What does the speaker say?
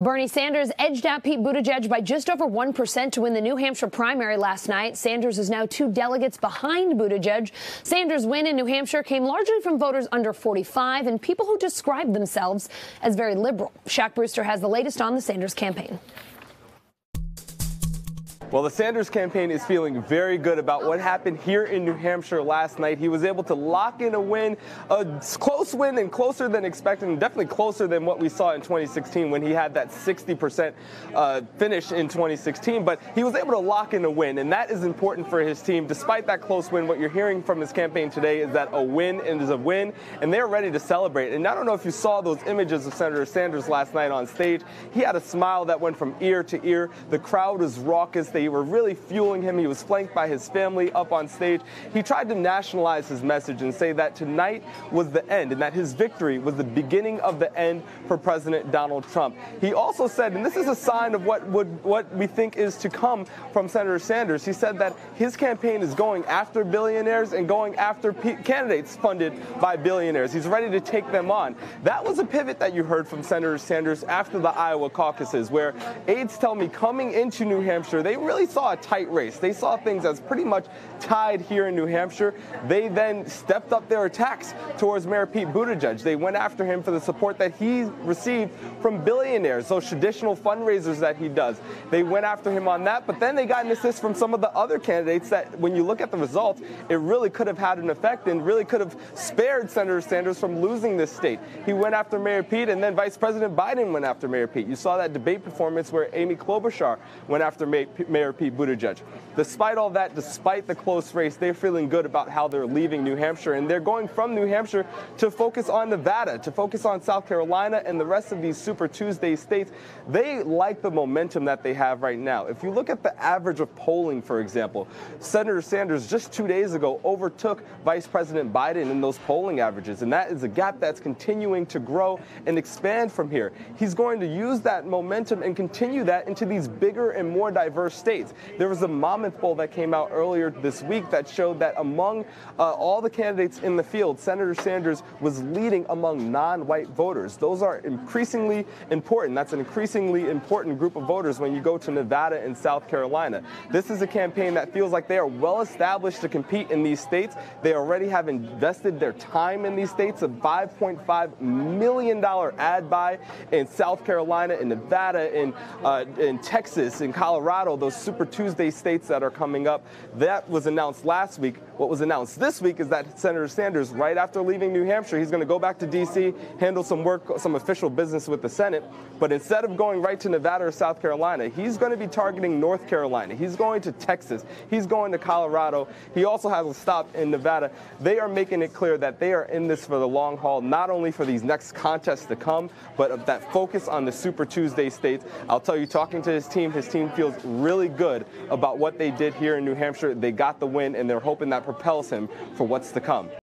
Bernie Sanders edged out Pete Buttigieg by just over 1% to win the New Hampshire primary last night. Sanders is now 2 delegates behind Buttigieg. Sanders' win in New Hampshire came largely from voters under 45 and people who describe themselves as very liberal. Shaq Brewster has the latest on the Sanders campaign. Well, the Sanders campaign is feeling very good about what happened here in New Hampshire last night. He was able to lock in a win, a close win and closer than expected, and definitely closer than what we saw in 2016 when he had that 60% finish in 2016. But he was able to lock in a win, and that is important for his team. Despite that close win, what you're hearing from his campaign today is that a win is a win, and they're ready to celebrate. And I don't know if you saw those images of Senator Sanders last night on stage. He had a smile that went from ear to ear. The crowd was raucous. They were really fueling him. He was flanked by his family up on stage. He tried to nationalize his message and say that tonight was the end and that his victory was the beginning of the end for President Donald Trump. He also said, and this is a sign of what we think is to come from Senator Sanders, he said that his campaign is going after billionaires and going after candidates funded by billionaires. He's ready to take them on. That was a pivot that you heard from Senator Sanders after the Iowa caucuses, where aides tell me coming into New Hampshire, they really saw a tight race. They saw things as pretty much tied here in New Hampshire. They then stepped up their attacks towards Mayor Pete Buttigieg. They went after him for the support that he received from billionaires, those traditional fundraisers that he does. They went after him on that, but then they got an assist from some of the other candidates that, when you look at the results, it really could have had an effect and really could have spared Senator Sanders from losing this state. He went after Mayor Pete, and then Vice President Biden went after Mayor Pete. You saw that debate performance where Amy Klobuchar went after Mayor Pete Buttigieg. Despite all that, despite the close race, they're feeling good about how they're leaving New Hampshire, and they're going from New Hampshire to focus on Nevada, to focus on South Carolina and the rest of these Super Tuesday states. They like the momentum that they have right now. If you look at the average of polling, for example, Senator Sanders just 2 days ago overtook Vice President Biden in those polling averages, and that is a gap that's continuing to grow and expand from here. He's going to use that momentum and continue that into these bigger and more diverse states. There was a Monmouth poll that came out earlier this week that showed that among all the candidates in the field, Senator Sanders was leading among non-white voters. Those are increasingly important. That's an increasingly important group of voters when you go to Nevada and South Carolina. This is a campaign that feels like they are well established to compete in these states. They already have invested their time in these states, a $5.5 million ad buy in South Carolina, in Nevada, in Texas, in Colorado, those Super Tuesday states that are coming up. That was announced last week. What was announced this week is that Senator Sanders, right after leaving New Hampshire, he's going to go back to D.C., handle some work, some official business with the Senate. But instead of going right to Nevada or South Carolina, he's going to be targeting North Carolina. He's going to Texas. He's going to Colorado. He also has a stop in Nevada. They are making it clear that they are in this for the long haul, not only for these next contests to come, but of that focus on the Super Tuesday states. I'll tell you, talking to his team feels really good about what they did here in New Hampshire. They got the win, and they're hoping that propels him for what's to come.